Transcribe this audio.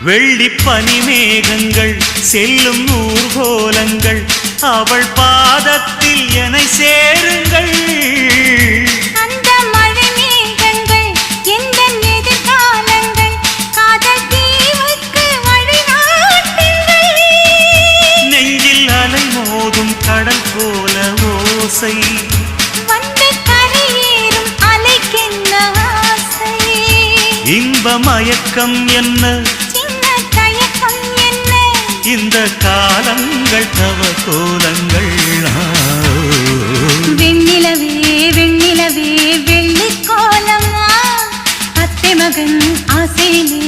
வெள்ளி பனிமேகங்கள் செல்லும் ஊர்கோலங்கள் அவள் பாதத்தில் என்னை சேருங்கள். அந்த மழை மேகங்கள் எந்த எதிர்காலங்கள் காதல் தீவுக்கு வழிகாட்டுங்கள். நெஞ்சில் அலை மோதும் கடல் போல ஓசை வந்து கரையேறும் அலைக்கென்ன ஆசை. இன்ப மயக்கம் என்ன சின்ன தயக்கம் என்ன இந்த காலங்கள் தவ கோலங்கள். வெண்ணிலவே வெண்ணிலவே வெள்ளி கோலமா அத்தை மகன் ஆசையிலே